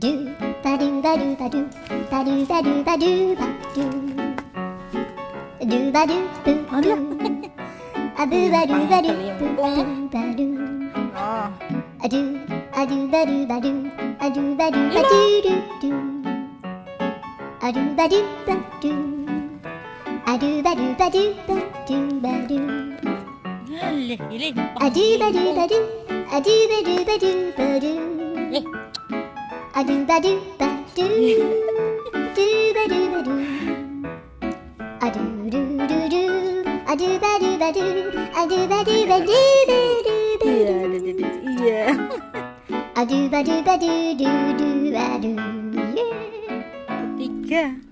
Do ba do ba do ba do ba do ba do ba do ba do do ba do boo boo a boo ba do ba do boo boo ba do a do ba do ba do a do ba do ba do do do a do ba do ba do a do ba do ba do ba do ba do a do ba do ba do a do ba do ba do ba do a do ba do ba do do ba do ba do a do do do do a do ba do ba do a do ba do ba do Iya. a do ba do ba do do do ba do. Tiga.